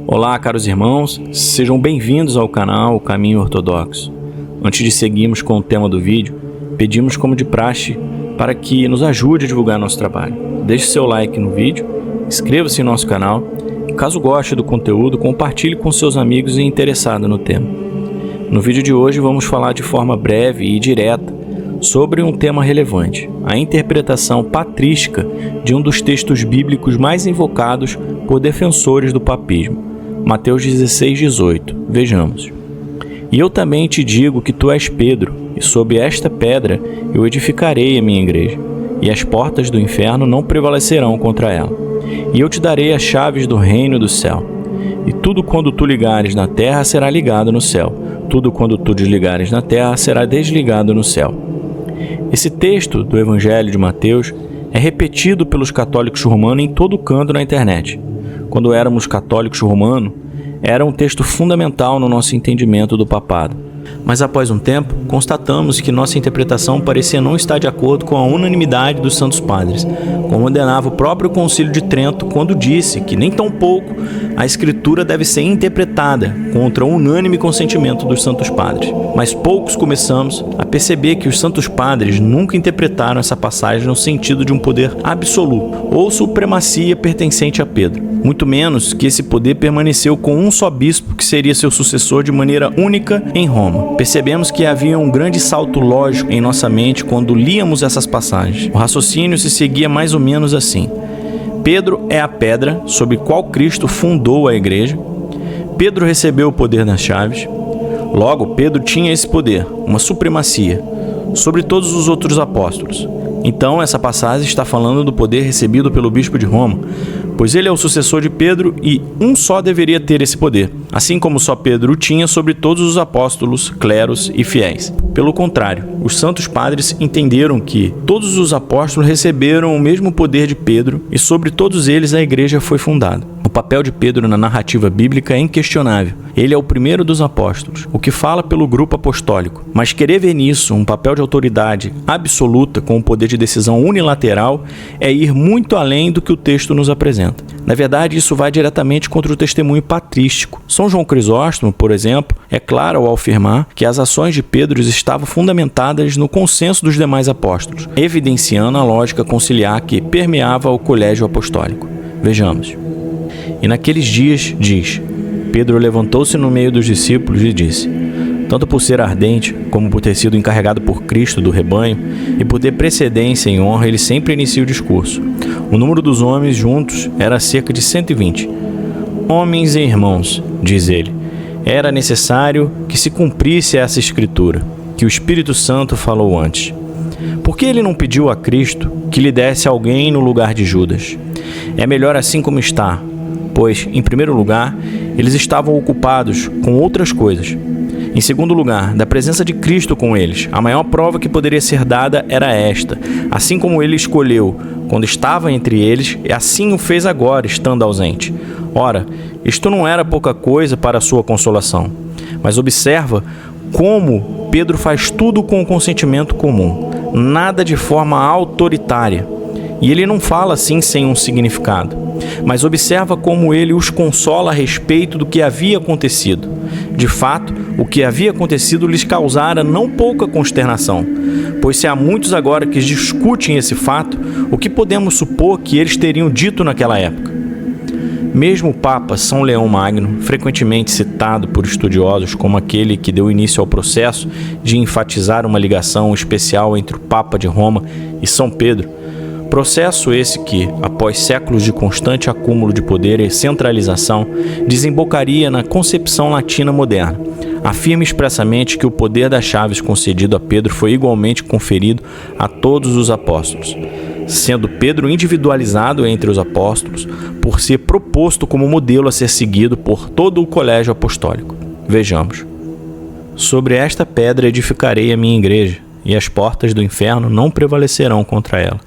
Olá, caros irmãos, sejam bem-vindos ao canal Caminho Ortodoxo. Antes de seguirmos com o tema do vídeo, pedimos como de praxe para que nos ajude a divulgar nosso trabalho. Deixe seu like no vídeo, inscreva-se em nosso canal e, caso goste do conteúdo, compartilhe com seus amigos interessados no tema. No vídeo de hoje vamos falar de forma breve e direta sobre um tema relevante, a interpretação patrística de um dos textos bíblicos mais invocados por defensores do papismo, Mateus 16:18. Vejamos. E eu também te digo que tu és Pedro, e sobre esta pedra eu edificarei a minha igreja, e as portas do inferno não prevalecerão contra ela. E eu te darei as chaves do reino do céu. E tudo quando tu ligares na terra será ligado no céu, tudo quando tu desligares na terra será desligado no céu. Esse texto do Evangelho de Mateus é repetido pelos católicos romanos em todo canto na internet. Quando éramos católicos romanos, era um texto fundamental no nosso entendimento do papado. Mas após um tempo, constatamos que nossa interpretação parecia não estar de acordo com a unanimidade dos santos padres, como ordenava o próprio Concílio de Trento quando disse que nem tão pouco a Escritura deve ser interpretada contra o unânime consentimento dos santos padres. Mas poucos começamos a perceber que os santos padres nunca interpretaram essa passagem no sentido de um poder absoluto ou supremacia pertencente a Pedro. Muito menos que esse poder permaneceu com um só bispo que seria seu sucessor de maneira única em Roma. Percebemos que havia um grande salto lógico em nossa mente quando líamos essas passagens. O raciocínio se seguia mais ou menos assim: Pedro é a pedra sobre qual Cristo fundou a igreja. Pedro recebeu o poder das chaves. Logo, Pedro tinha esse poder, uma supremacia, sobre todos os outros apóstolos. Então, essa passagem está falando do poder recebido pelo bispo de Roma, pois ele é o sucessor de Pedro e um só deveria ter esse poder, assim como só Pedro o tinha sobre todos os apóstolos, cleros e fiéis. Pelo contrário, os santos padres entenderam que todos os apóstolos receberam o mesmo poder de Pedro e sobre todos eles a igreja foi fundada. O papel de Pedro na narrativa bíblica é inquestionável. Ele é o primeiro dos apóstolos, o que fala pelo grupo apostólico. Mas querer ver nisso um papel de autoridade absoluta com o poder de decisão unilateral é ir muito além do que o texto nos apresenta. Na verdade, isso vai diretamente contra o testemunho patrístico. São João Crisóstomo, por exemplo, é claro ao afirmar que as ações de Pedro estavam fundamentadas no consenso dos demais apóstolos, evidenciando a lógica conciliar que permeava o colégio apostólico. Vejamos. E naqueles dias, diz, Pedro levantou-se no meio dos discípulos e disse: tanto por ser ardente, como por ter sido encarregado por Cristo do rebanho, e por ter precedência em honra, ele sempre inicia o discurso. O número dos homens juntos era cerca de 120. Homens e irmãos, diz ele, era necessário que se cumprisse essa escritura, que o Espírito Santo falou antes. Por que ele não pediu a Cristo que lhe desse alguém no lugar de Judas? É melhor assim como está, pois, em primeiro lugar, eles estavam ocupados com outras coisas. Em segundo lugar, da presença de Cristo com eles, a maior prova que poderia ser dada era esta: assim como ele escolheu quando estava entre eles, e assim o fez agora, estando ausente. Ora, isto não era pouca coisa para a sua consolação. Mas observa como Pedro faz tudo com o consentimento comum, nada de forma autoritária. E ele não fala assim sem um significado, mas observa como ele os consola a respeito do que havia acontecido. De fato, o que havia acontecido lhes causara não pouca consternação, pois se há muitos agora que discutem esse fato, o que podemos supor que eles teriam dito naquela época? Mesmo o Papa São Leão Magno, frequentemente citado por estudiosos como aquele que deu início ao processo de enfatizar uma ligação especial entre o Papa de Roma e São Pedro, processo esse que, após séculos de constante acúmulo de poder e centralização, desembocaria na concepção latina moderna, afirma expressamente que o poder das chaves concedido a Pedro foi igualmente conferido a todos os apóstolos, sendo Pedro individualizado entre os apóstolos por ser proposto como modelo a ser seguido por todo o colégio apostólico. Vejamos. Sobre esta pedra edificarei a minha igreja, e as portas do inferno não prevalecerão contra ela.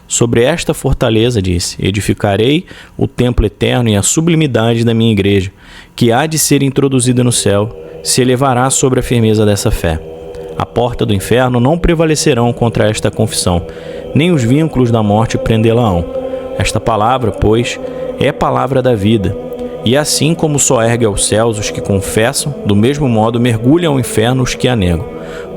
Sobre esta fortaleza, disse, edificarei o templo eterno, e a sublimidade da minha igreja, que há de ser introduzida no céu, se elevará sobre a firmeza dessa fé. A porta do inferno não prevalecerão contra esta confissão, nem os vínculos da morte prendê-la-ão. Esta palavra, pois, é a palavra da vida, E assim como só ergue aos céus os que confessam, do mesmo modo mergulha ao inferno os que a negam.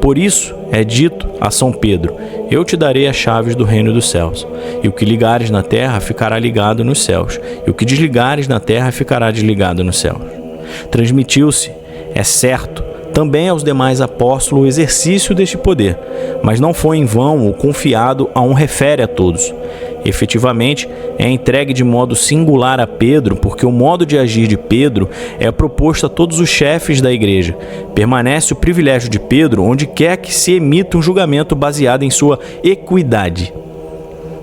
Por isso é dito a São Pedro: eu te darei as chaves do reino dos céus. E o que ligares na terra ficará ligado nos céus, e o que desligares na terra ficará desligado nos céus. Transmitiu-se, é certo, também aos demais apóstolos o exercício deste poder, mas não foi em vão o confiado a um refere a todos. Efetivamente, é entregue de modo singular a Pedro, porque o modo de agir de Pedro é proposto a todos os chefes da igreja. Permanece o privilégio de Pedro onde quer que se emita um julgamento baseado em sua equidade.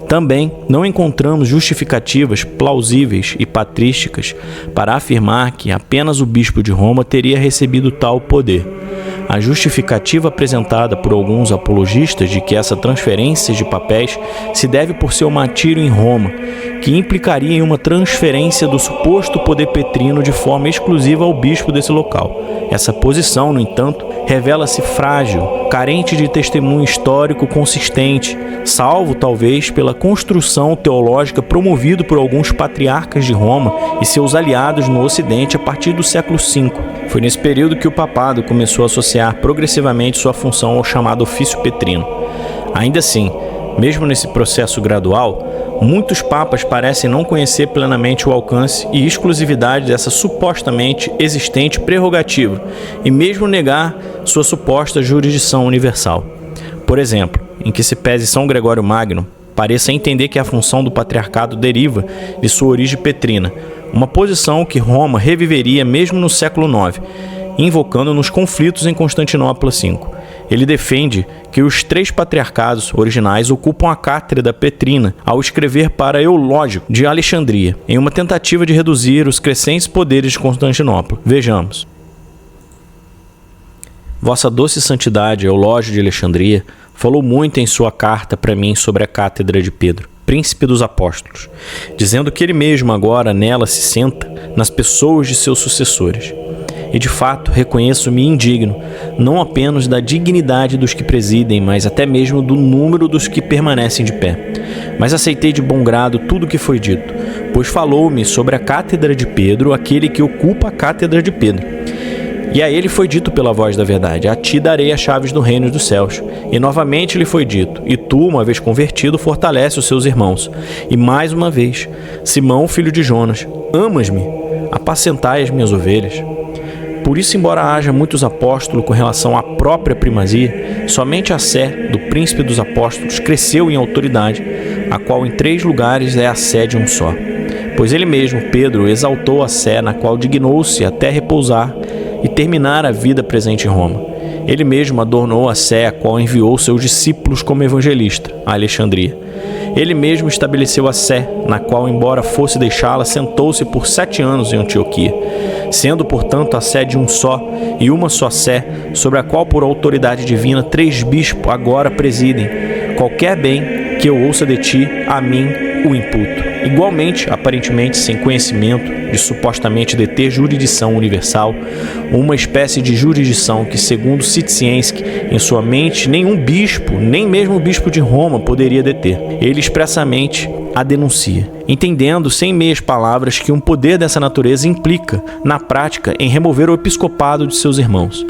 Também não encontramos justificativas plausíveis e patrísticas para afirmar que apenas o bispo de Roma teria recebido tal poder. A justificativa apresentada por alguns apologistas de que essa transferência de papéis se deve por seu martírio em Roma, que implicaria em uma transferência do suposto poder petrino de forma exclusiva ao bispo desse local. Essa posição, no entanto, revela-se frágil, carente de testemunho histórico consistente, salvo talvez pela construção teológica promovida por alguns patriarcas de Roma e seus aliados no Ocidente a partir do século V. Foi nesse período que o papado começou a associar progressivamente sua função ao chamado ofício petrino. Ainda assim, mesmo nesse processo gradual, muitos papas parecem não conhecer plenamente o alcance e exclusividade dessa supostamente existente prerrogativa e mesmo negar sua suposta jurisdição universal. Por exemplo, em que se pese São Gregório Magno, pareça entender que a função do patriarcado deriva de sua origem petrina, uma posição que Roma reviveria mesmo no século IX, invocando nos conflitos em Constantinopla V. Ele defende que os 3 patriarcados originais ocupam a cátedra petrina ao escrever para Eulógico de Alexandria, em uma tentativa de reduzir os crescentes poderes de Constantinopla. Vejamos. Vossa doce santidade, Eulógio de Alexandria, falou muito em sua carta para mim sobre a cátedra de Pedro, príncipe dos apóstolos, dizendo que ele mesmo agora nela se senta nas pessoas de seus sucessores. E de fato reconheço-me indigno, não apenas da dignidade dos que presidem, mas até mesmo do número dos que permanecem de pé. Mas aceitei de bom grado tudo o que foi dito, pois falou-me sobre a cátedra de Pedro, aquele que ocupa a cátedra de Pedro. E a ele foi dito pela voz da verdade: a ti darei as chaves do reino dos céus. E novamente lhe foi dito: e tu, uma vez convertido, fortalece os seus irmãos. E mais uma vez: Simão, filho de Jonas, amas-me? Apacentai as minhas ovelhas. Por isso, embora haja muitos apóstolos com relação à própria primazia, somente a sé do príncipe dos apóstolos cresceu em autoridade, a qual em 3 lugares é a sé de um só. Pois ele mesmo, Pedro, exaltou a sé na qual dignou-se até repousar e terminar a vida presente em Roma. Ele mesmo adornou a sé a qual enviou seus discípulos como evangelista, a Alexandria. Ele mesmo estabeleceu a sé, na qual, embora fosse deixá-la, sentou-se por 7 anos em Antioquia, sendo, portanto, a sé de um só e uma só sé, sobre a qual, por autoridade divina, 3 bispos agora presidem. Qualquer bem que eu ouça de ti, a mim o imputo. Igualmente, aparentemente sem conhecimento de supostamente deter jurisdição universal, uma espécie de jurisdição que, segundo Sitzienski, em sua mente, nenhum bispo, nem mesmo o bispo de Roma, poderia deter. Ele expressamente a denuncia, entendendo sem meias palavras que um poder dessa natureza implica, na prática, em remover o episcopado de seus irmãos.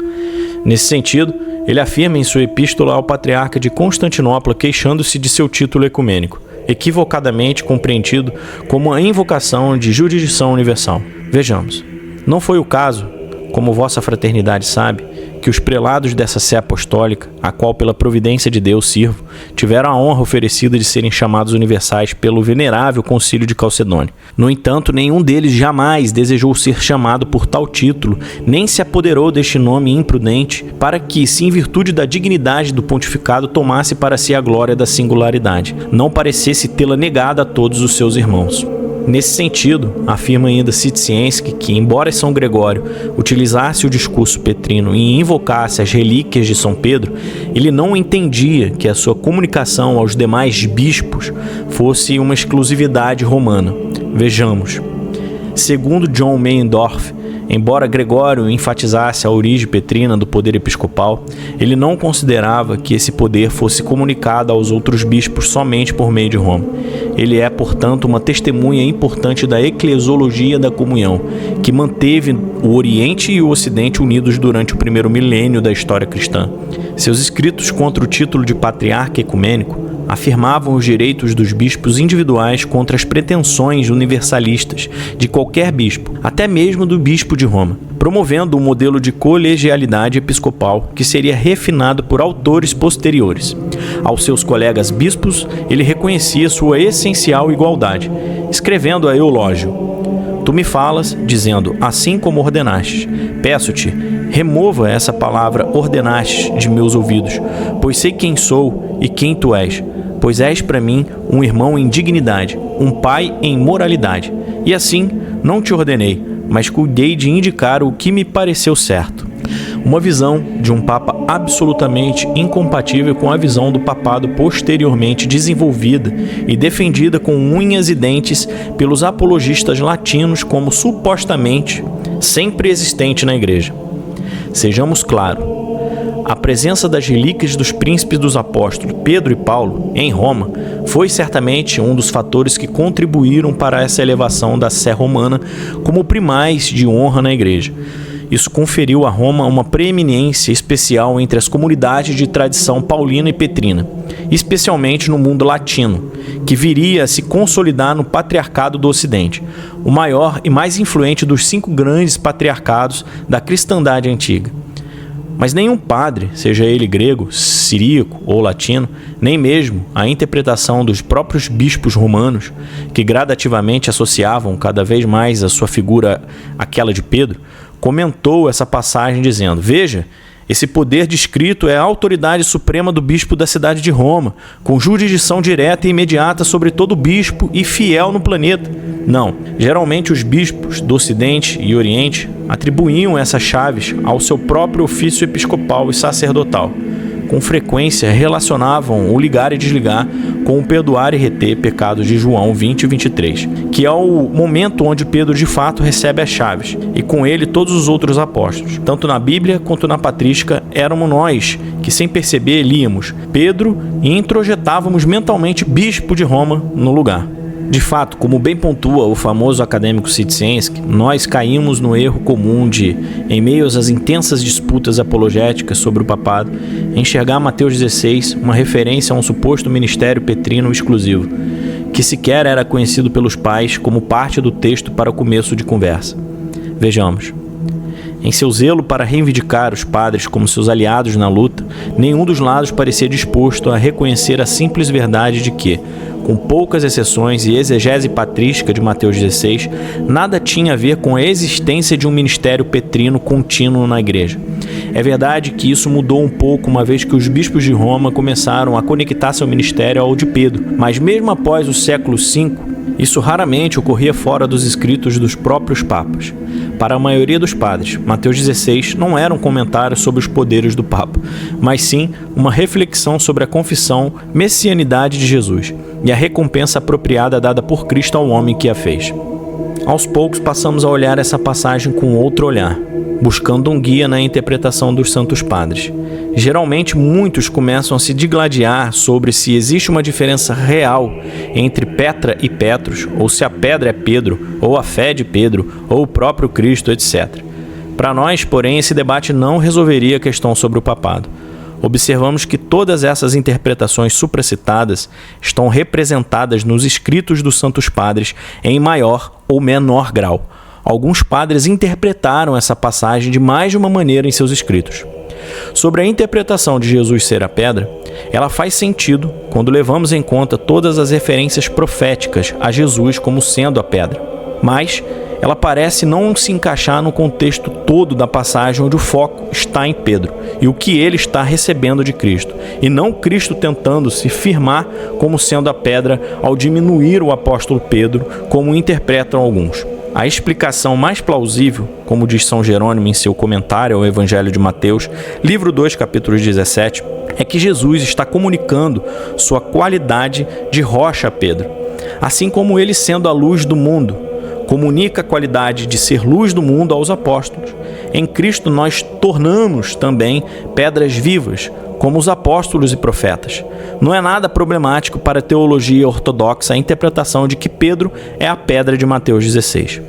Nesse sentido, ele afirma em sua epístola ao patriarca de Constantinopla, queixando-se de seu título ecumênico, equivocadamente compreendido como a invocação de jurisdição universal. Vejamos. Não foi o caso, como vossa fraternidade sabe, que os prelados dessa sé apostólica, a qual pela providência de Deus sirvo, tiveram a honra oferecida de serem chamados universais pelo venerável concílio de Calcedônia. No entanto, nenhum deles jamais desejou ser chamado por tal título, nem se apoderou deste nome imprudente, para que, se em virtude da dignidade do pontificado tomasse para si a glória da singularidade, não parecesse tê-la negada a todos os seus irmãos. Nesse sentido, afirma ainda Sitzienski que, embora São Gregório utilizasse o discurso petrino e invocasse as relíquias de São Pedro, ele não entendia que a sua comunicação aos demais bispos fosse uma exclusividade romana. Vejamos. Segundo John Meyendorff, embora Gregório enfatizasse a origem petrina do poder episcopal, ele não considerava que esse poder fosse comunicado aos outros bispos somente por meio de Roma. Ele é, portanto, uma testemunha importante da eclesiologia da comunhão, que manteve o Oriente e o Ocidente unidos durante o primeiro milênio da história cristã. Seus escritos contra o título de patriarca ecumênico afirmavam os direitos dos bispos individuais contra as pretensões universalistas de qualquer bispo, até mesmo do bispo de Roma, promovendo um modelo de colegialidade episcopal que seria refinado por autores posteriores. Aos seus colegas bispos, ele reconhecia sua essencial igualdade, escrevendo a Eulógio: Tu me falas, dizendo, assim como ordenastes. Peço-te, remova essa palavra ordenastes de meus ouvidos, pois sei quem sou e quem tu és, pois és para mim um irmão em dignidade, um pai em moralidade. E assim, não te ordenei, mas cuidei de indicar o que me pareceu certo. Uma visão de um papa absolutamente incompatível com a visão do papado posteriormente desenvolvida e defendida com unhas e dentes pelos apologistas latinos como supostamente sempre existente na Igreja. Sejamos claros, a presença das relíquias dos príncipes dos apóstolos Pedro e Paulo em Roma foi certamente um dos fatores que contribuíram para essa elevação da sé romana como primaz de honra na Igreja. Isso conferiu a Roma uma preeminência especial entre as comunidades de tradição paulina e petrina, especialmente no mundo latino, que viria a se consolidar no Patriarcado do Ocidente, o maior e mais influente dos 5 grandes patriarcados da cristandade antiga. Mas nenhum padre, seja ele grego, siríaco ou latino, nem mesmo a interpretação dos próprios bispos romanos, que gradativamente associavam cada vez mais a sua figura àquela de Pedro, comentou essa passagem dizendo: Veja, esse poder descrito é a autoridade suprema do bispo da cidade de Roma, com jurisdição direta e imediata sobre todo bispo e fiel no planeta. Não, geralmente os bispos do Ocidente e Oriente atribuíam essas chaves ao seu próprio ofício episcopal e sacerdotal. Com frequência relacionavam o ligar e desligar com o perdoar e reter pecados de João 20 e 23, que é o momento onde Pedro de fato recebe as chaves, e com ele todos os outros apóstolos. Tanto na Bíblia quanto na patrística éramos nós que, sem perceber, líamos Pedro e introjetávamos mentalmente bispo de Roma no lugar. De fato, como bem pontua o famoso acadêmico Sitcensky, nós caímos no erro comum de, em meio às intensas disputas apologéticas sobre o papado, enxergar Mateus 16 uma referência a um suposto ministério petrino exclusivo, que sequer era conhecido pelos pais como parte do texto para o começo de conversa. Vejamos. Em seu zelo para reivindicar os padres como seus aliados na luta, nenhum dos lados parecia disposto a reconhecer a simples verdade de que, com poucas exceções e exegese patrística de Mateus 16, nada tinha a ver com a existência de um ministério petrino contínuo na Igreja. É verdade que isso mudou um pouco uma vez que os bispos de Roma começaram a conectar seu ministério ao de Pedro, mas mesmo após o século V, isso raramente ocorria fora dos escritos dos próprios papas. Para a maioria dos padres, Mateus 16 não era um comentário sobre os poderes do Papa, mas sim uma reflexão sobre a confissão messianidade de Jesus e a recompensa apropriada dada por Cristo ao homem que a fez. Aos poucos passamos a olhar essa passagem com outro olhar, buscando um guia na interpretação dos santos padres. Geralmente muitos começam a se digladiar sobre se existe uma diferença real entre Petra e Petros, ou se a pedra é Pedro, ou a fé de Pedro, ou o próprio Cristo, etc. Para nós, porém, esse debate não resolveria a questão sobre o papado. Observamos que todas essas interpretações supracitadas estão representadas nos escritos dos santos padres em maior ou menor grau. Alguns padres interpretaram essa passagem de mais de uma maneira em seus escritos. Sobre a interpretação de Jesus ser a pedra, ela faz sentido quando levamos em conta todas as referências proféticas a Jesus como sendo a pedra. Mas ela parece não se encaixar no contexto todo da passagem onde o foco está em Pedro e o que ele está recebendo de Cristo, e não Cristo tentando se firmar como sendo a pedra ao diminuir o apóstolo Pedro, como interpretam alguns. A explicação mais plausível, como diz São Jerônimo em seu comentário ao Evangelho de Mateus, livro 2, capítulo 17, é que Jesus está comunicando sua qualidade de rocha a Pedro, assim como ele sendo a luz do mundo, comunica a qualidade de ser luz do mundo aos apóstolos. Em Cristo nós tornamos também pedras vivas, como os apóstolos e profetas. Não é nada problemático para a teologia ortodoxa a interpretação de que Pedro é a pedra de Mateus 16.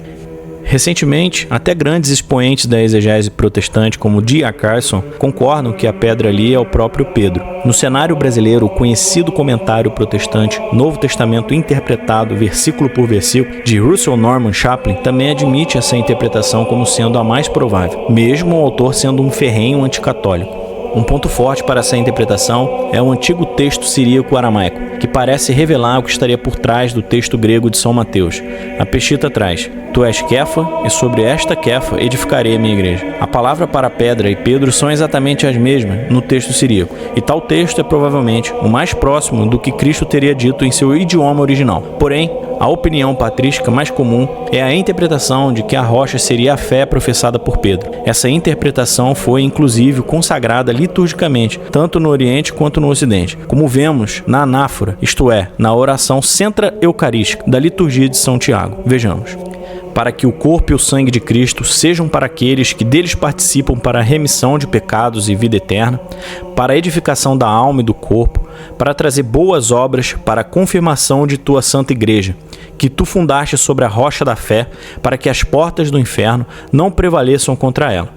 Recentemente, até grandes expoentes da exegese protestante, como D.A. Carson, concordam que a pedra ali é o próprio Pedro. No cenário brasileiro, o conhecido comentário protestante Novo Testamento Interpretado versículo por versículo, de Russell Norman Chaplin, também admite essa interpretação como sendo a mais provável, mesmo o autor sendo um ferrenho anticatólico. Um ponto forte para essa interpretação é o antigo texto siríaco-aramaico, que parece revelar o que estaria por trás do texto grego de São Mateus. A Peshitta traz: Tu és Kefa, e sobre esta Kefa edificarei a minha igreja. A palavra para pedra e Pedro são exatamente as mesmas no texto siríaco, e tal texto é provavelmente o mais próximo do que Cristo teria dito em seu idioma original. Porém, a opinião patrística mais comum é a interpretação de que a rocha seria a fé professada por Pedro. Essa interpretação foi, inclusive, consagrada liturgicamente, tanto no Oriente quanto no Ocidente, como vemos na anáfora, isto é, na oração centra-eucarística da liturgia de São Tiago. Vejamos: para que o corpo e o sangue de Cristo sejam para aqueles que deles participam para a remissão de pecados e vida eterna, para a edificação da alma e do corpo, para trazer boas obras para a confirmação de tua santa igreja, que tu fundaste sobre a rocha da fé, para que as portas do inferno não prevaleçam contra ela.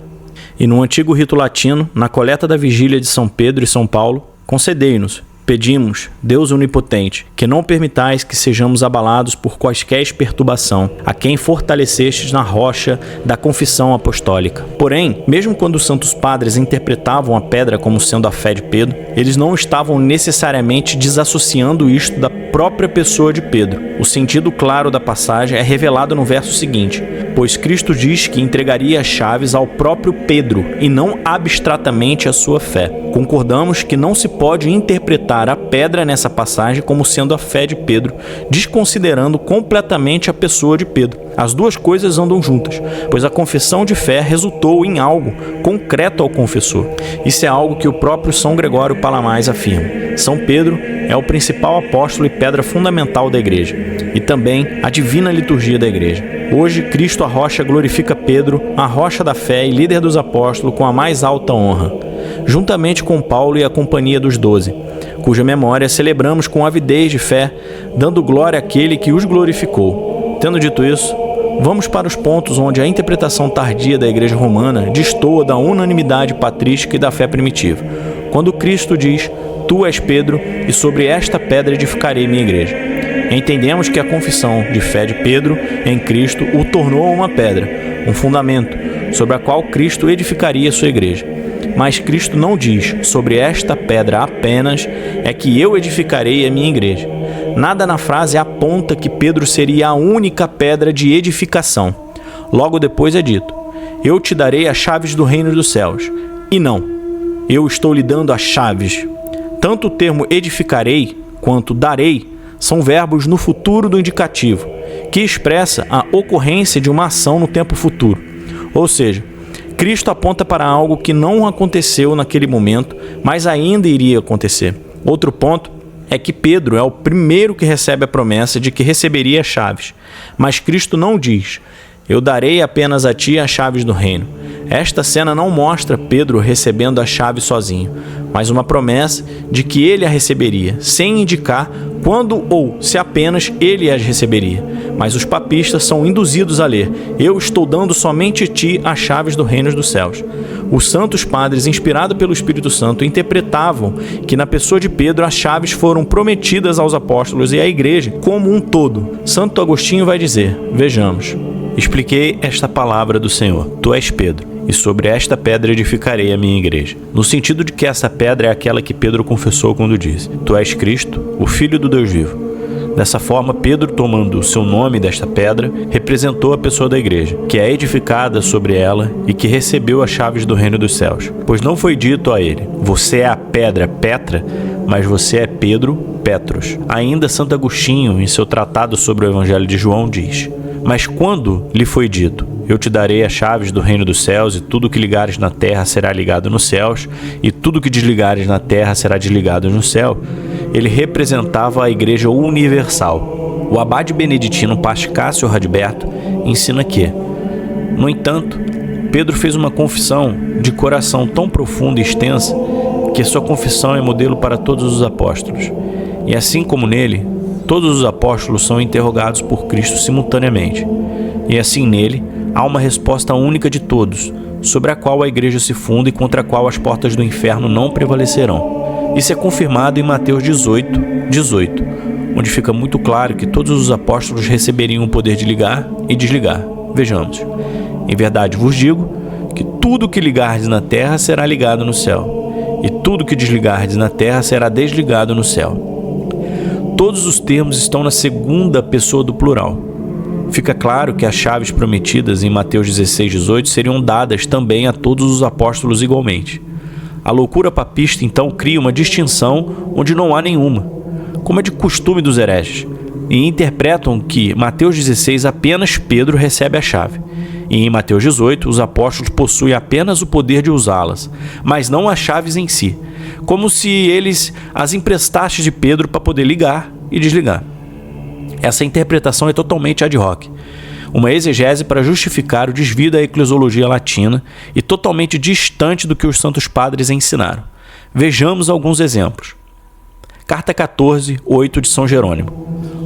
E no antigo rito latino, na coleta da vigília de São Pedro e São Paulo, concedei-nos, pedimos, Deus onipotente, que não permitais que sejamos abalados por quaisquer perturbação, a quem fortalecestes na rocha da confissão apostólica. Porém, mesmo quando os santos padres interpretavam a pedra como sendo a fé de Pedro, eles não estavam necessariamente desassociando isto da própria pessoa de Pedro. O sentido claro da passagem é revelado no verso seguinte: pois Cristo diz que entregaria as chaves ao próprio Pedro e não abstratamente a sua fé. Concordamos que não se pode interpretar a pedra nessa passagem como sendo a fé de Pedro, desconsiderando completamente a pessoa de Pedro. As duas coisas andam juntas, pois a confissão de fé resultou em algo concreto ao confessor. Isso é algo que o próprio São Gregório Palamais afirma. São Pedro é o principal apóstolo e pedra fundamental da igreja, e também a divina liturgia da igreja. Hoje, Cristo a rocha glorifica Pedro, a rocha da fé e líder dos apóstolos, com a mais alta honra, juntamente com Paulo e a companhia dos 12, cuja memória celebramos com avidez de fé, dando glória àquele que os glorificou. Tendo dito isso, vamos para os pontos onde a interpretação tardia da Igreja Romana destoa da unanimidade patrística e da fé primitiva. Quando Cristo diz: Tu és Pedro, e sobre esta pedra edificarei minha igreja. Entendemos que a confissão de fé de Pedro em Cristo o tornou uma pedra, um fundamento, sobre a qual Cristo edificaria sua igreja. Mas Cristo não diz: sobre esta pedra apenas é que eu edificarei a minha igreja. Nada na frase aponta que Pedro seria a única pedra de edificação. Logo depois é dito: eu te darei as chaves do reino dos céus. E não, eu estou lhe dando as chaves. Tanto o termo edificarei quanto darei são verbos no futuro do indicativo, que expressa a ocorrência de uma ação no tempo futuro. Ou seja, Cristo aponta para algo que não aconteceu naquele momento, mas ainda iria acontecer. Outro ponto é que Pedro é o primeiro que recebe a promessa de que receberia as chaves, mas Cristo não diz: eu darei apenas a ti as chaves do reino. Esta cena não mostra Pedro recebendo a chave sozinho, mas uma promessa de que ele a receberia, sem indicar quando ou se apenas ele as receberia. Mas os papistas são induzidos a ler: eu estou dando somente a ti as chaves do reino dos céus. Os santos padres, inspirados pelo Espírito Santo, interpretavam que na pessoa de Pedro as chaves foram prometidas aos apóstolos e à igreja como um todo. Santo Agostinho vai dizer: vejamos, expliquei esta palavra do Senhor: tu és Pedro, e sobre esta pedra edificarei a minha igreja. No sentido de que essa pedra é aquela que Pedro confessou quando disse: tu és Cristo, o Filho do Deus vivo. Dessa forma, Pedro, tomando o seu nome desta pedra, representou a pessoa da igreja, que é edificada sobre ela e que recebeu as chaves do reino dos céus. Pois não foi dito a ele: você é a pedra, Petra, mas você é Pedro, Petros. Ainda Santo Agostinho, em seu tratado sobre o Evangelho de João, diz: mas quando lhe foi dito: eu te darei as chaves do reino dos céus, e tudo que ligares na terra será ligado nos céus, e tudo que desligares na terra será desligado no céu, ele representava a Igreja Universal. O abade beneditino Pastor Cássio Radberto ensina que, no entanto, Pedro fez uma confissão de coração tão profunda e extensa que sua confissão é modelo para todos os apóstolos. E assim como nele, todos os apóstolos são interrogados por Cristo simultaneamente. E assim nele, há uma resposta única de todos, sobre a qual a igreja se funda e contra a qual as portas do inferno não prevalecerão. Isso é confirmado em Mateus 18, onde fica muito claro que todos os apóstolos receberiam o poder de ligar e desligar. Vejamos. Em verdade vos digo que tudo que ligardes na terra será ligado no céu, e tudo que desligardes na terra será desligado no céu. Todos os termos estão na segunda pessoa do plural. Fica claro que as chaves prometidas em Mateus 16:18 seriam dadas também a todos os apóstolos igualmente. A loucura papista então cria uma distinção onde não há nenhuma, como é de costume dos hereges, e interpretam que Mateus 16 apenas Pedro recebe a chave, e em Mateus 18 os apóstolos possuem apenas o poder de usá-las, mas não as chaves em si, como se eles as emprestassem de Pedro para poder ligar e desligar. Essa interpretação é totalmente ad hoc, uma exegese para justificar o desvio da eclesiologia latina e totalmente distante do que os santos padres ensinaram. Vejamos alguns exemplos. Carta 14:8 de São Jerônimo.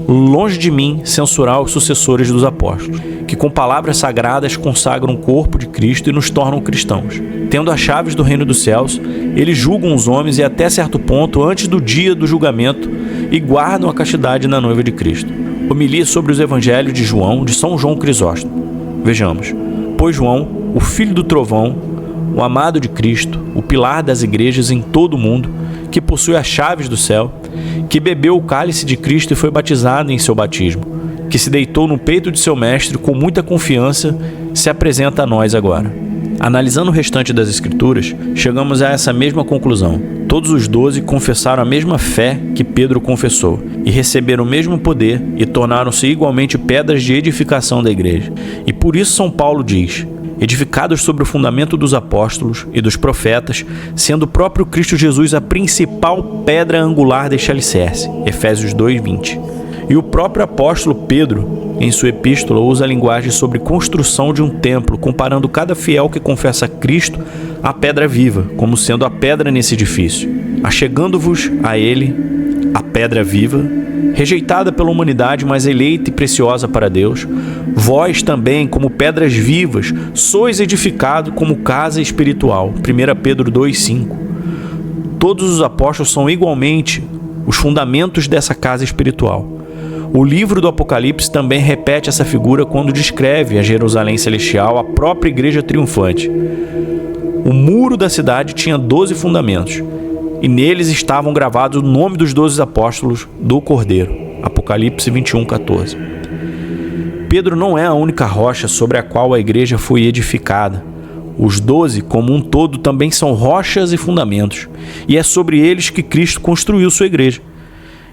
Longe de mim censurar os sucessores dos apóstolos, que com palavras sagradas consagram o corpo de Cristo e nos tornam cristãos. Tendo as chaves do reino dos céus, eles julgam os homens e até certo ponto antes do dia do julgamento e guardam a castidade na noiva de Cristo. Homilia sobre os evangelhos de João, de São João Crisóstomo. Vejamos. Pois João, o filho do trovão, o amado de Cristo, o pilar das igrejas em todo o mundo, que possui as chaves do céu, que bebeu o cálice de Cristo e foi batizado em seu batismo, que se deitou no peito de seu mestre com muita confiança, se apresenta a nós agora. Analisando o restante das Escrituras, chegamos a essa mesma conclusão. Todos os 12 confessaram a mesma fé que Pedro confessou, e receberam o mesmo poder e tornaram-se igualmente pedras de edificação da igreja. E por isso São Paulo diz: edificados sobre o fundamento dos apóstolos e dos profetas, sendo o próprio Cristo Jesus a principal pedra angular deste alicerce. Efésios 2:20. E o próprio apóstolo Pedro, em sua epístola, usa a linguagem sobre construção de um templo, comparando cada fiel que confessa Cristo à pedra viva, como sendo a pedra nesse edifício. Achegando-vos a ele, a pedra viva, rejeitada pela humanidade, mas eleita e preciosa para Deus, vós também, como pedras vivas, sois edificados como casa espiritual. 1 Pedro 2:5. Todos os apóstolos são igualmente os fundamentos dessa casa espiritual. O livro do Apocalipse também repete essa figura quando descreve a Jerusalém Celestial, a própria igreja triunfante. O muro da cidade tinha 12 fundamentos, e neles estavam gravados o nome dos 12 apóstolos do Cordeiro. Apocalipse 21:14. Pedro não é a única rocha sobre a qual a igreja foi edificada. Os 12, como um todo, também são rochas e fundamentos, e é sobre eles que Cristo construiu sua igreja.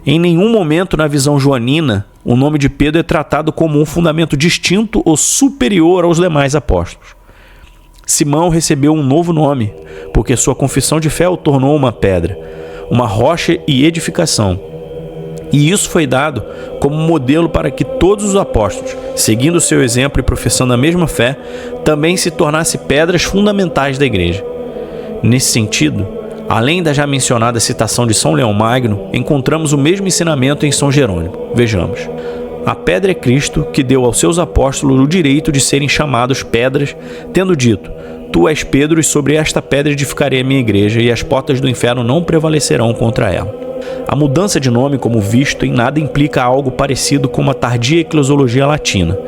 Em nenhum momento na visão joanina, o nome de Pedro é tratado como um fundamento distinto ou superior aos demais apóstolos. Simão recebeu um novo nome, porque sua confissão de fé o tornou uma pedra, uma rocha e edificação. E isso foi dado como modelo para que todos os apóstolos, seguindo seu exemplo e professando a mesma fé, também se tornassem pedras fundamentais da igreja. Nesse sentido, além da já mencionada citação de São Leão Magno, encontramos o mesmo ensinamento em São Jerônimo. Vejamos. A pedra é Cristo, que deu aos seus apóstolos o direito de serem chamados pedras, tendo dito: Tu és Pedro, e sobre esta pedra edificarei a minha igreja, e as portas do inferno não prevalecerão contra ela. A mudança de nome, como visto, em nada implica algo parecido com uma tardia eclesiologia latina,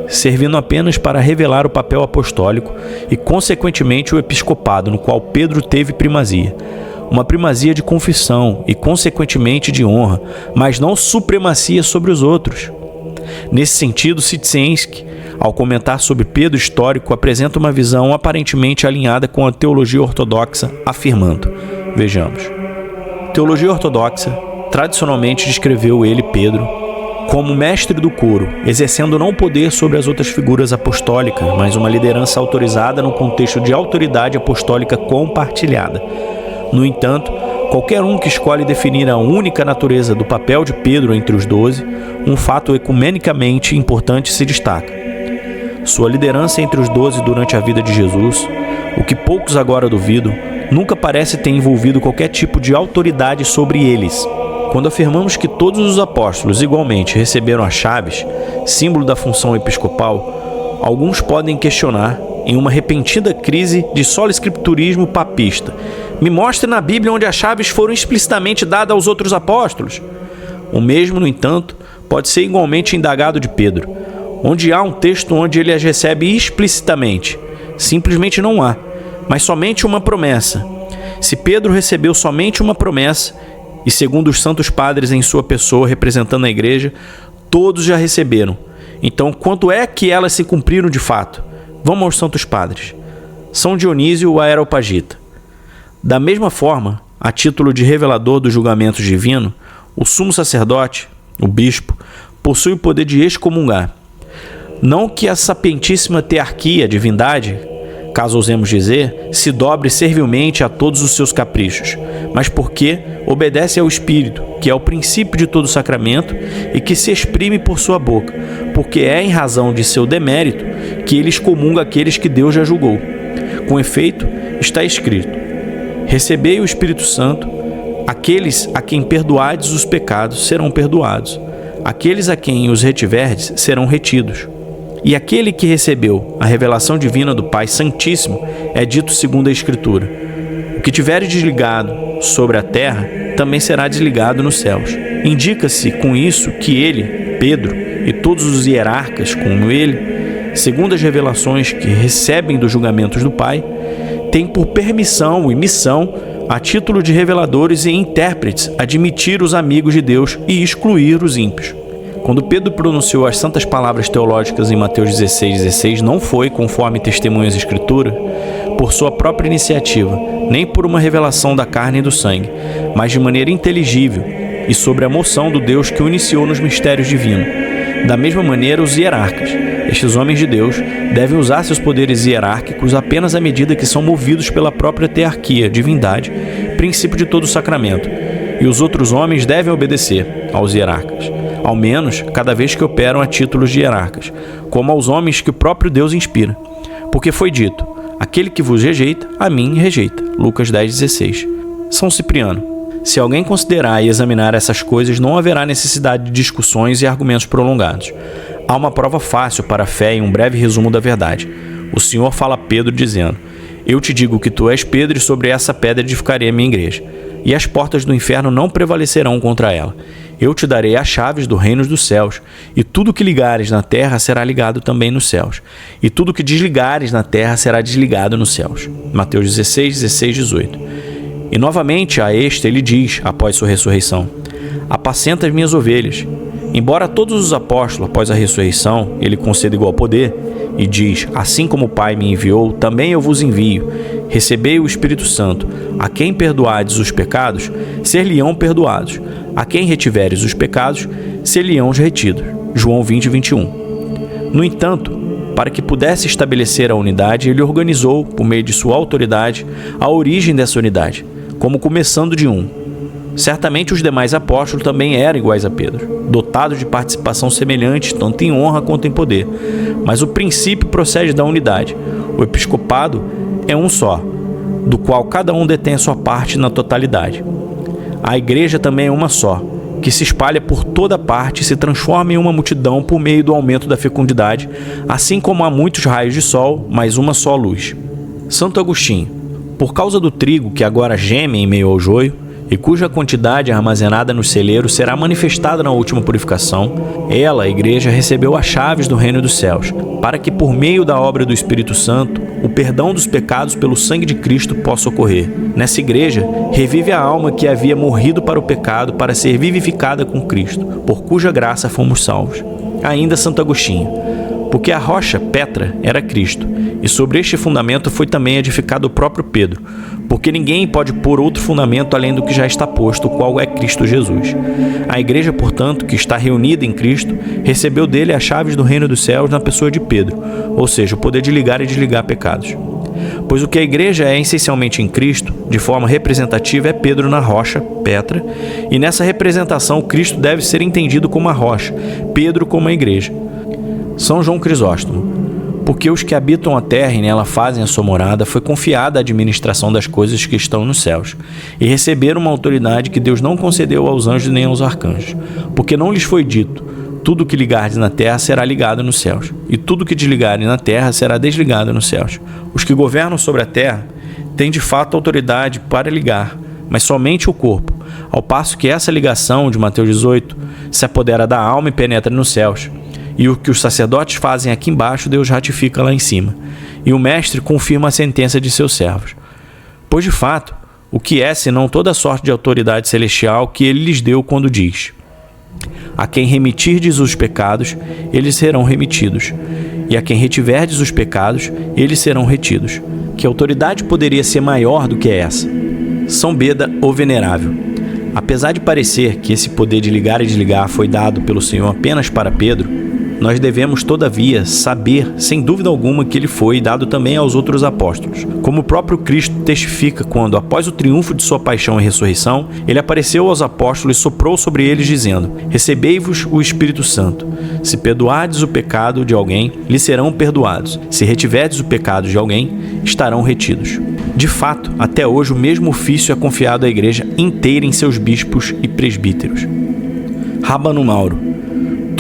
servindo apenas para revelar o papel apostólico e, consequentemente, o episcopado, no qual Pedro teve primazia. Uma primazia de confissão e, consequentemente, de honra, mas não supremacia sobre os outros. Nesse sentido, Sitchinski, ao comentar sobre Pedro histórico, apresenta uma visão aparentemente alinhada com a teologia ortodoxa, afirmando: vejamos. Teologia ortodoxa tradicionalmente descreveu ele, Pedro, como mestre do coro, exercendo não poder sobre as outras figuras apostólicas, mas uma liderança autorizada no contexto de autoridade apostólica compartilhada. No entanto, qualquer um que escolhe definir a única natureza do papel de Pedro entre os 12, um fato ecumenicamente importante se destaca. Sua liderança entre os 12 durante a vida de Jesus, o que poucos agora duvidam, nunca parece ter envolvido qualquer tipo de autoridade sobre eles. Quando afirmamos que todos os apóstolos igualmente receberam as chaves, símbolo da função episcopal, alguns podem questionar, em uma repentina crise de solo escriturismo papista: me mostre na Bíblia onde as chaves foram explicitamente dadas aos outros apóstolos. O mesmo, no entanto, pode ser igualmente indagado de Pedro, onde há um texto onde ele as recebe explicitamente. Simplesmente não há, mas somente uma promessa. Se Pedro recebeu somente uma promessa, e segundo os santos padres em sua pessoa representando a igreja, todos já receberam. Então, quanto é que elas se cumpriram de fato? Vamos aos santos padres. São Dionísio, o Areopagita. Da mesma forma, a título de revelador do julgamento divino, o sumo sacerdote, o bispo, possui o poder de excomungar. Não que a sapientíssima tearquia, divindade, caso ousemos dizer, se dobre servilmente a todos os seus caprichos, mas porque obedece ao Espírito, que é o princípio de todo sacramento e que se exprime por sua boca, porque é em razão de seu demérito que ele excomunga aqueles que Deus já julgou. Com efeito, está escrito: recebei o Espírito Santo, aqueles a quem perdoardes os pecados serão perdoados, aqueles a quem os retiverdes serão retidos. E aquele que recebeu a revelação divina do Pai Santíssimo é dito segundo a Escritura: o que tiver desligado sobre a terra também será desligado nos céus. Indica-se com isso que ele, Pedro, e todos os hierarcas como ele, segundo as revelações que recebem dos julgamentos do Pai, têm por permissão e missão, a título de reveladores e intérpretes, admitir os amigos de Deus e excluir os ímpios. Quando Pedro pronunciou as santas palavras teológicas em Mateus 16,16, não foi, conforme testemunha as Escrituras, por sua própria iniciativa, nem por uma revelação da carne e do sangue, mas de maneira inteligível e sobre a moção do Deus que o iniciou nos mistérios divinos. Da mesma maneira, os hierarcas, estes homens de Deus, devem usar seus poderes hierárquicos apenas à medida que são movidos pela própria tearquia, divindade, princípio de todo sacramento, e os outros homens devem obedecer aos hierarcas, ao menos cada vez que operam a títulos de hierarcas, como aos homens que o próprio Deus inspira. Porque foi dito: aquele que vos rejeita, a mim rejeita. Lucas 10,16. São Cipriano. Se alguém considerar e examinar essas coisas, não haverá necessidade de discussões e argumentos prolongados. Há uma prova fácil para a fé e um breve resumo da verdade. O Senhor fala a Pedro dizendo: eu te digo que tu és Pedro, e sobre essa pedra edificarei a minha igreja, e as portas do inferno não prevalecerão contra ela. Eu te darei as chaves do reino dos céus, e tudo que ligares na terra será ligado também nos céus, e tudo que desligares na terra será desligado nos céus. Mateus 16, 16, 18. E novamente a este ele diz, após sua ressurreição: apacenta as minhas ovelhas. Embora todos os apóstolos, após a ressurreição, ele conceda igual poder, e diz: assim como o Pai me enviou, também eu vos envio. Recebei o Espírito Santo. A quem perdoardes os pecados, ser-lhe-ão perdoados. A quem retiveres os pecados, ser-lhe-ão retidos. João 20, 21. No entanto, para que pudesse estabelecer a unidade, ele organizou, por meio de sua autoridade, a origem dessa unidade, como começando de um. Certamente os demais apóstolos também eram iguais a Pedro, dotados de participação semelhante, tanto em honra quanto em poder. Mas o princípio procede da unidade. O episcopado é um só, do qual cada um detém a sua parte na totalidade. A igreja também é uma só, que se espalha por toda parte e se transforma em uma multidão por meio do aumento da fecundidade, assim como há muitos raios de sol, mas uma só luz. Santo Agostinho: por causa do trigo que agora geme em meio ao joio, e cuja quantidade armazenada nos celeiros será manifestada na última purificação, ela, a igreja, recebeu as chaves do reino dos céus, para que por meio da obra do Espírito Santo, o perdão dos pecados pelo sangue de Cristo possa ocorrer. Nessa igreja, revive a alma que havia morrido para o pecado para ser vivificada com Cristo, por cuja graça fomos salvos. Ainda Santo Agostinho: porque a rocha, Petra, era Cristo, e sobre este fundamento foi também edificado o próprio Pedro, porque ninguém pode pôr outro fundamento além do que já está posto, o qual é Cristo Jesus. A igreja, portanto, que está reunida em Cristo, recebeu dele as chaves do reino dos céus na pessoa de Pedro, ou seja, o poder de ligar e desligar pecados. Pois o que a igreja é essencialmente em Cristo, de forma representativa, é Pedro na rocha, Petra, e nessa representação Cristo deve ser entendido como a rocha, Pedro como a igreja. São João Crisóstomo: Porque os que habitam a terra e nela fazem a sua morada, foi confiada a administração das coisas que estão nos céus, e receberam uma autoridade que Deus não concedeu aos anjos nem aos arcanjos, porque não lhes foi dito: tudo o que ligardes na terra será ligado nos céus, e tudo o que desligarem na terra será desligado nos céus. Os que governam sobre a terra têm de fato autoridade para ligar, mas somente o corpo, ao passo que essa ligação de Mateus 18 se apodera da alma e penetra nos céus. E o que os sacerdotes fazem aqui embaixo, Deus ratifica lá em cima. E o mestre confirma a sentença de seus servos. Pois de fato, o que é senão toda sorte de autoridade celestial que ele lhes deu quando diz: a quem remitirdes os pecados, eles serão remitidos, e a quem retiverdes os pecados, eles serão retidos. Que autoridade poderia ser maior do que essa? São Beda, o Venerável. Apesar de parecer que esse poder de ligar e desligar foi dado pelo Senhor apenas para Pedro, nós devemos, todavia, saber, sem dúvida alguma, que ele foi dado também aos outros apóstolos. Como o próprio Cristo testifica quando, após o triunfo de sua paixão e ressurreição, ele apareceu aos apóstolos e soprou sobre eles, dizendo: recebei-vos o Espírito Santo. Se perdoardes o pecado de alguém, lhes serão perdoados. Se retiverdes o pecado de alguém, estarão retidos. De fato, até hoje o mesmo ofício é confiado à igreja inteira em seus bispos e presbíteros. Rábano Mauro: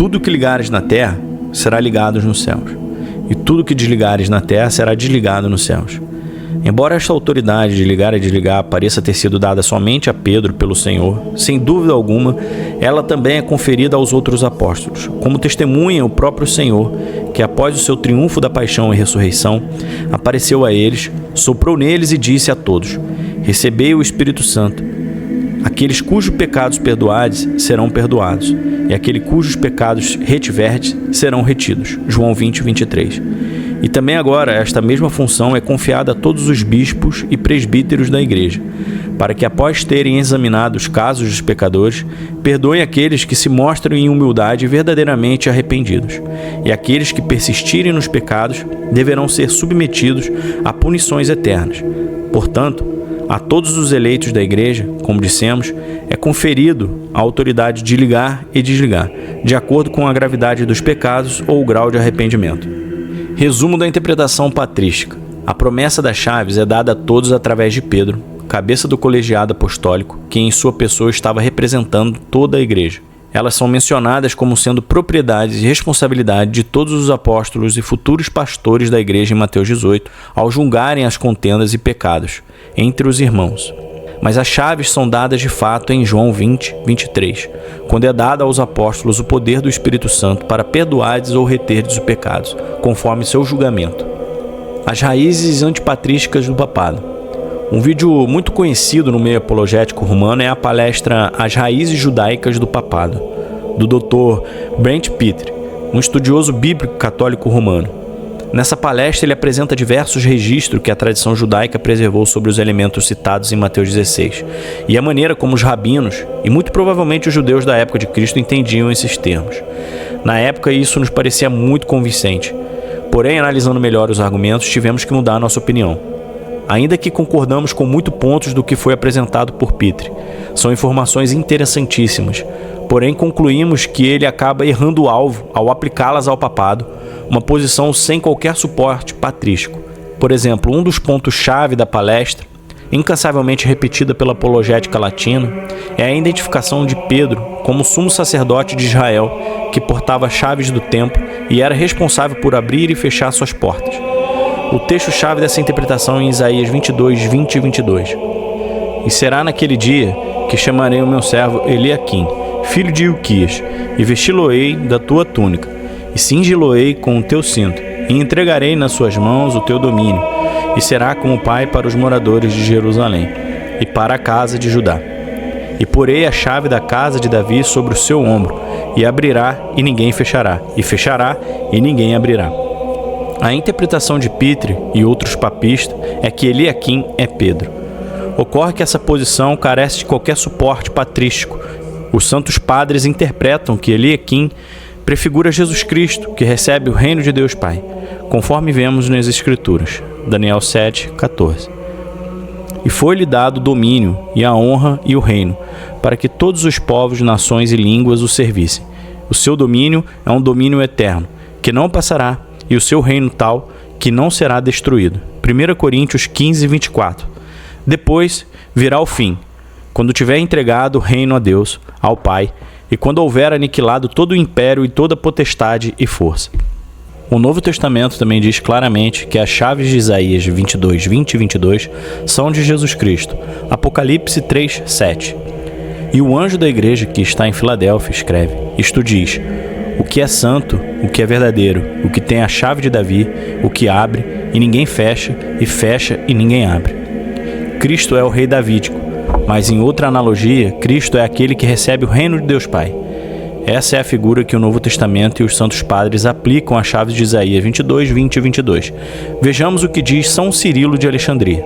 tudo que ligares na terra será ligado nos céus, e tudo que desligares na terra será desligado nos céus. Embora esta autoridade de ligar e desligar pareça ter sido dada somente a Pedro pelo Senhor, sem dúvida alguma, ela também é conferida aos outros apóstolos, como testemunha o próprio Senhor, que após o seu triunfo da paixão e ressurreição, apareceu a eles, soprou neles e disse a todos: recebei o Espírito Santo. Aqueles cujos pecados perdoardes serão perdoados, e aqueles cujos pecados retiverdes serão retidos. João 20, 23. E também agora esta mesma função é confiada a todos os bispos e presbíteros da igreja, para que após terem examinado os casos dos pecadores, perdoem aqueles que se mostram em humildade verdadeiramente arrependidos, e aqueles que persistirem nos pecados deverão ser submetidos a punições eternas. Portanto, a todos os eleitos da igreja, como dissemos, é conferido a autoridade de ligar e desligar, de acordo com a gravidade dos pecados ou o grau de arrependimento. Resumo da interpretação patrística. A promessa das chaves é dada a todos através de Pedro, cabeça do colegiado apostólico, que em sua pessoa estava representando toda a igreja. Elas são mencionadas como sendo propriedades e responsabilidade de todos os apóstolos e futuros pastores da igreja em Mateus 18, ao julgarem as contendas e pecados entre os irmãos. Mas as chaves são dadas de fato em João 20, 23, quando é dado aos apóstolos o poder do Espírito Santo para perdoardes ou reterdes os pecados, conforme seu julgamento. As raízes antipatrísticas do papado. Um vídeo muito conhecido no meio apologético romano é a palestra As Raízes Judaicas do Papado, do Dr. Brent Pitre, um estudioso bíblico católico romano. Nessa palestra ele apresenta diversos registros que a tradição judaica preservou sobre os elementos citados em Mateus 16, e a maneira como os rabinos, e muito provavelmente os judeus da época de Cristo, entendiam esses termos. Na época isso nos parecia muito convincente, porém, analisando melhor os argumentos, tivemos que mudar a nossa opinião. Ainda que concordamos com muitos pontos do que foi apresentado por Pitre, são informações interessantíssimas, porém concluímos que ele acaba errando o alvo ao aplicá-las ao papado, uma posição sem qualquer suporte patrístico. Por exemplo, um dos pontos-chave da palestra, incansavelmente repetida pela apologética latina, é a identificação de Pedro como sumo sacerdote de Israel, que portava as chaves do templo e era responsável por abrir e fechar suas portas. O texto-chave dessa interpretação é em Isaías 22, 20 e 22. E será naquele dia que chamarei o meu servo Eliaquim, filho de Ilquias, e vesti-lo-ei da tua túnica, e cingi-lo-ei com o teu cinto, e entregarei nas suas mãos o teu domínio, e será como pai para os moradores de Jerusalém, e para a casa de Judá. E porei a chave da casa de Davi sobre o seu ombro, e abrirá, e ninguém fechará, e fechará, e ninguém abrirá. A interpretação de Pitre e outros papistas é que Eliaquim é Pedro. Ocorre que essa posição carece de qualquer suporte patrístico. Os santos padres interpretam que Eliaquim prefigura Jesus Cristo, que recebe o reino de Deus Pai, conforme vemos nas Escrituras. Daniel 7, 14. E foi-lhe dado o domínio, e a honra e o reino, para que todos os povos, nações e línguas o servissem. O seu domínio é um domínio eterno, que não passará, e o seu reino tal que não será destruído. 1 Coríntios 15, 24. Depois virá o fim, quando tiver entregado o reino a Deus, ao Pai, e quando houver aniquilado todo o império e toda potestade e força. O Novo Testamento também diz claramente que as chaves de Isaías 22, 20 e 22 são de Jesus Cristo. Apocalipse 3, 7. E o anjo da igreja que está em Filadélfia escreve: Isto diz: o que é santo, o que é verdadeiro, o que tem a chave de Davi, o que abre e ninguém fecha, e fecha e ninguém abre. Cristo é o rei davídico, mas em outra analogia, Cristo é aquele que recebe o reino de Deus Pai. Essa é a figura que o Novo Testamento e os Santos Padres aplicam às chaves de Isaías 22, 20 e 22. Vejamos o que diz São Cirilo de Alexandria.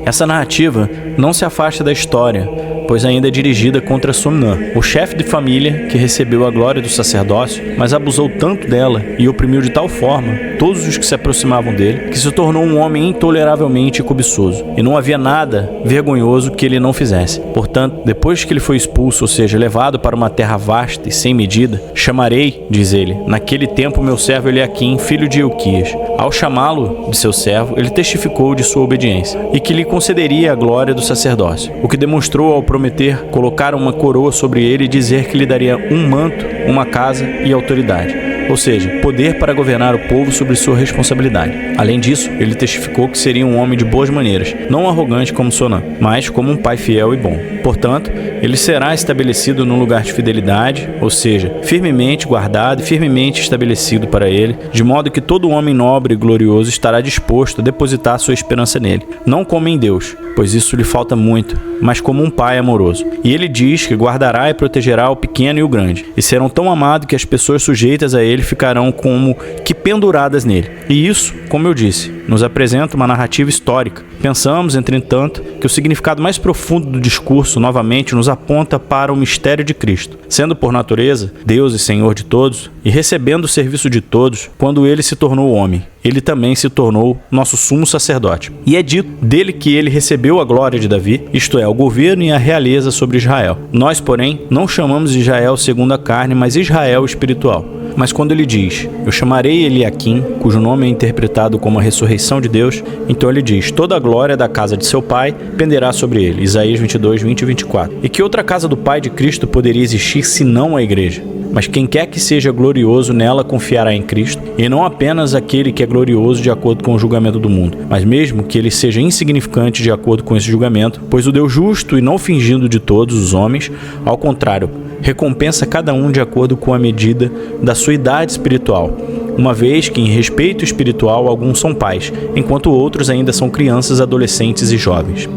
Essa narrativa não se afasta da história, pois ainda é dirigida contra Somnã, o chefe de família que recebeu a glória do sacerdócio, mas abusou tanto dela e oprimiu de tal forma todos os que se aproximavam dele, que se tornou um homem intoleravelmente cobiçoso, e não havia nada vergonhoso que ele não fizesse. Portanto, depois que ele foi expulso, ou seja, levado para uma terra vasta e sem medida, chamarei, diz ele, naquele tempo meu servo Eliaquim, filho de Ilquias. Ao chamá-lo de seu servo, ele testificou de sua obediência, e que lhe concederia a glória do sacerdócio, o que demonstrou ao prometer colocar uma coroa sobre ele e dizer que lhe daria um manto, uma casa e autoridade, ou seja, poder para governar o povo sobre sua responsabilidade. Além disso, ele testificou que seria um homem de boas maneiras, não arrogante como Sonã, mas como um pai fiel e bom. Portanto, ele será estabelecido num lugar de fidelidade, ou seja, firmemente guardado e firmemente estabelecido para ele, de modo que todo homem nobre e glorioso estará disposto a depositar sua esperança nele, não como em Deus, pois isso lhe falta muito, mas como um pai amoroso. E ele diz que guardará e protegerá o pequeno e o grande, e serão tão amados que as pessoas sujeitas a ele ficarão como que penduradas nele. E isso, como eu disse, nos apresenta uma narrativa histórica. Pensamos, entretanto, que o significado mais profundo do discurso novamente nos aponta para o mistério de Cristo, sendo por natureza Deus e Senhor de todos, e recebendo o serviço de todos, quando ele se tornou homem, ele também se tornou nosso sumo sacerdote. E é dito dele que ele recebeu a glória de Davi, isto é, o governo e a realeza sobre Israel. Nós, porém, não chamamos Israel segundo a carne, mas Israel espiritual. Mas quando ele diz, eu chamarei Eliaquim, cujo nome é interpretado como a ressurreição de Deus, então ele diz, toda a glória da casa de seu pai penderá sobre ele. Isaías 22, 20 e 24. E que outra casa do Pai de Cristo poderia existir senão a igreja? Mas quem quer que seja glorioso nela confiará em Cristo, e não apenas aquele que é glorioso de acordo com o julgamento do mundo, mas mesmo que ele seja insignificante de acordo com esse julgamento, pois o Deus justo e não fingindo de todos os homens, ao contrário, recompensa cada um de acordo com a medida da sua idade espiritual, uma vez que em respeito espiritual alguns são pais, enquanto outros ainda são crianças, adolescentes e jovens.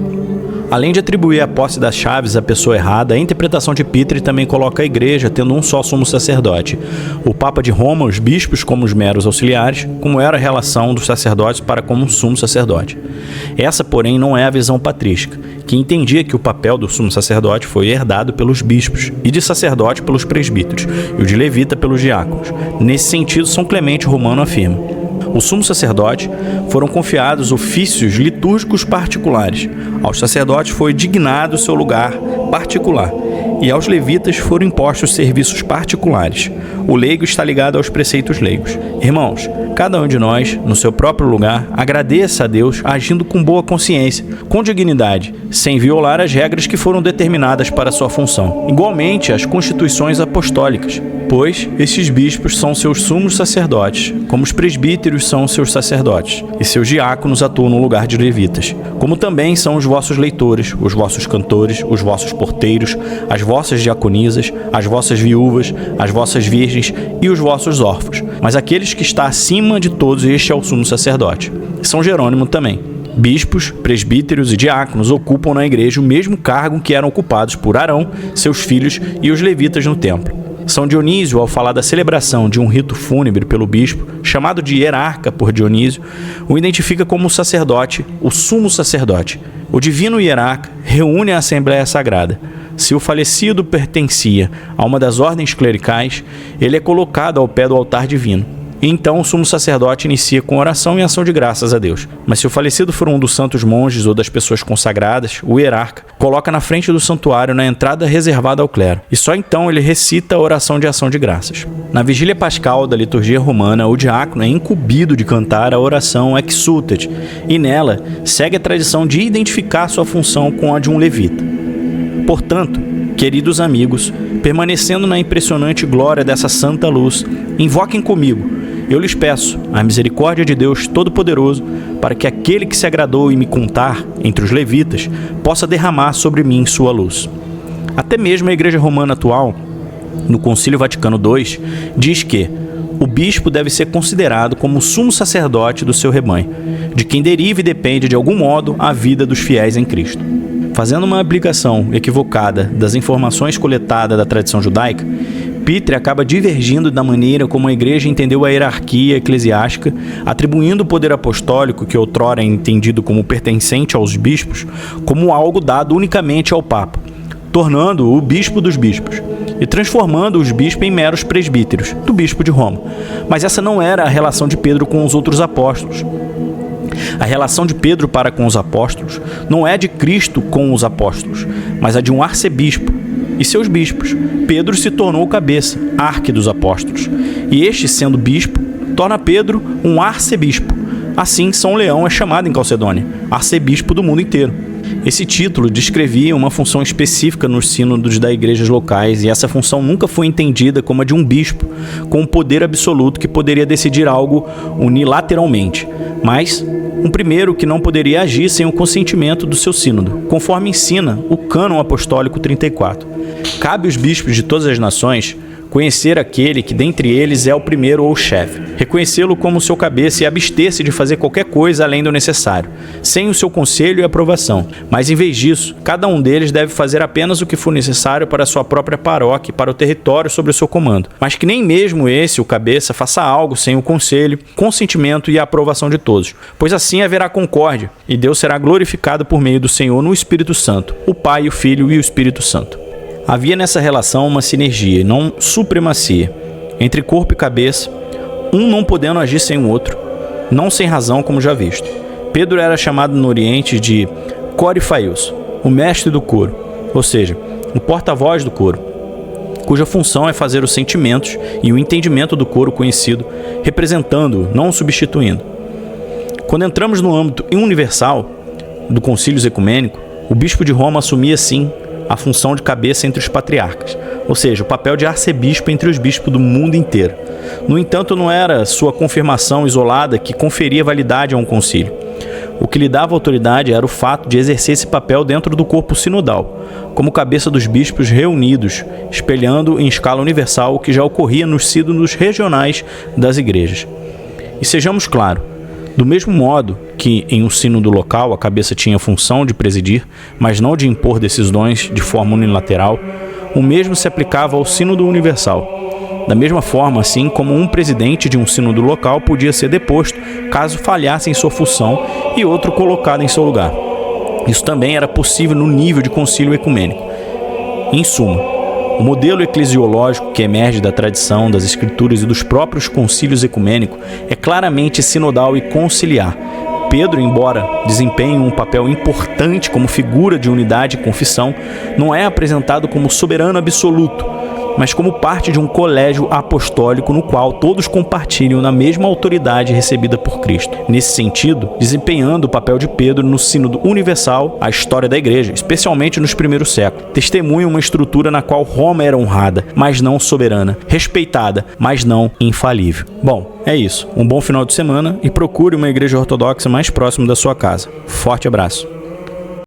Além de atribuir a posse das chaves à pessoa errada, a interpretação de Pitre também coloca a igreja tendo um só sumo sacerdote. O Papa de Roma, os bispos como os meros auxiliares, como era a relação dos sacerdotes para como um sumo sacerdote. Essa, porém, não é a visão patrística, que entendia que o papel do sumo sacerdote foi herdado pelos bispos, e de sacerdote pelos presbíteros, e o de levita pelos diáconos. Nesse sentido, São Clemente Romano afirma: o sumo sacerdote foram confiados ofícios litúrgicos particulares. Aos sacerdotes foi dignado seu lugar particular, e aos levitas foram impostos serviços particulares. O leigo está ligado aos preceitos leigos. Irmãos, cada um de nós, no seu próprio lugar, agradeça a Deus agindo com boa consciência, com dignidade, sem violar as regras que foram determinadas para sua função. Igualmente, as constituições apostólicas, pois estes bispos são seus sumos sacerdotes, como os presbíteros são seus sacerdotes, e seus diáconos atuam no lugar de levitas, como também são os vossos leitores, os vossos cantores, os vossos porteiros, as vossas diaconisas, as vossas viúvas, as vossas virgens e os vossos órfãos. Mas aqueles que está acima de todos, este é o sumo sacerdote. São Jerônimo também. Bispos, presbíteros e diáconos ocupam na igreja o mesmo cargo que eram ocupados por Arão, seus filhos e os levitas no templo. São Dionísio, ao falar da celebração de um rito fúnebre pelo bispo, chamado de hierarca por Dionísio, o identifica como o sacerdote, o sumo sacerdote. O divino hierarca reúne a Assembleia Sagrada. Se o falecido pertencia a uma das ordens clericais, ele é colocado ao pé do altar divino. E então o sumo sacerdote inicia com oração e ação de graças a Deus. Mas se o falecido for um dos santos monges ou das pessoas consagradas, o hierarca coloca na frente do santuário na entrada reservada ao clero. E só então ele recita a oração de ação de graças. Na vigília pascal da liturgia romana, o diácono é incumbido de cantar a oração exsultet, e nela segue a tradição de identificar sua função com a de um levita. Portanto, queridos amigos, permanecendo na impressionante glória dessa santa luz, invoquem comigo. Eu lhes peço a misericórdia de Deus Todo-Poderoso para que aquele que se agradou em me contar entre os levitas possa derramar sobre mim sua luz. Até mesmo a Igreja Romana atual, no Concílio Vaticano II, diz que o bispo deve ser considerado como o sumo sacerdote do seu rebanho, de quem deriva e depende de algum modo a vida dos fiéis em Cristo. Fazendo uma aplicação equivocada das informações coletadas da tradição judaica, Pitre acaba divergindo da maneira como a igreja entendeu a hierarquia eclesiástica, atribuindo o poder apostólico, que outrora é entendido como pertencente aos bispos, como algo dado unicamente ao Papa, tornando-o o bispo dos bispos e transformando os bispos em meros presbíteros do bispo de Roma. Mas essa não era a relação de Pedro com os outros apóstolos. A relação de Pedro para com os apóstolos não é de Cristo com os apóstolos, mas a de um arcebispo e seus bispos. Pedro se tornou cabeça, arque dos apóstolos, e este, sendo bispo, torna Pedro um arcebispo. Assim, São Leão é chamado em Calcedônia arcebispo do mundo inteiro. Esse título descrevia uma função específica nos sínodos das igrejas locais, e essa função nunca foi entendida como a de um bispo, com um poder absoluto que poderia decidir algo unilateralmente, mas um primeiro que não poderia agir sem o consentimento do seu sínodo, conforme ensina o Cânon Apostólico 34. Cabe aos bispos de todas as nações conhecer aquele que dentre eles é o primeiro ou chefe, reconhecê-lo como seu cabeça e abster-se de fazer qualquer coisa além do necessário, sem o seu conselho e aprovação. Mas em vez disso, cada um deles deve fazer apenas o que for necessário para a sua própria paróquia e para o território sob o seu comando, mas que nem mesmo esse, o cabeça, faça algo sem o conselho, consentimento e a aprovação de todos, pois assim haverá concórdia, e Deus será glorificado por meio do Senhor no Espírito Santo, o Pai, o Filho e o Espírito Santo. Havia nessa relação uma sinergia, não supremacia, entre corpo e cabeça, um não podendo agir sem o outro, não sem razão, como já visto. Pedro era chamado no Oriente de Corifaios, o mestre do coro, ou seja, o porta-voz do coro, cuja função é fazer os sentimentos e o entendimento do coro conhecido, representando-o, não o substituindo. Quando entramos no âmbito universal do concílio ecumênico, o bispo de Roma assumia, sim, a função de cabeça entre os patriarcas, ou seja, o papel de arcebispo entre os bispos do mundo inteiro. No entanto, não era sua confirmação isolada que conferia validade a um concílio. O que lhe dava autoridade era o fato de exercer esse papel dentro do corpo sinodal, como cabeça dos bispos reunidos, espelhando em escala universal o que já ocorria nos sínodos regionais das igrejas. E sejamos claros, do mesmo modo que em um sínodo local a cabeça tinha a função de presidir, mas não de impor decisões de forma unilateral, o mesmo se aplicava ao sínodo universal. Da mesma forma, assim como um presidente de um sínodo local podia ser deposto caso falhasse em sua função e outro colocado em seu lugar. Isso também era possível no nível de concílio ecumênico. Em suma, o modelo eclesiológico que emerge da tradição, das escrituras e dos próprios concílios ecumênicos é claramente sinodal e conciliar. Pedro, embora desempenhe um papel importante como figura de unidade e confissão, não é apresentado como soberano absoluto, mas como parte de um colégio apostólico no qual todos compartilham na mesma autoridade recebida por Cristo. Nesse sentido, desempenhando o papel de Pedro no sínodo universal, a história da igreja, especialmente nos primeiros séculos, testemunha uma estrutura na qual Roma era honrada, mas não soberana, respeitada, mas não infalível. Bom, é isso. Um bom final de semana e procure uma igreja ortodoxa mais próxima da sua casa. Forte abraço.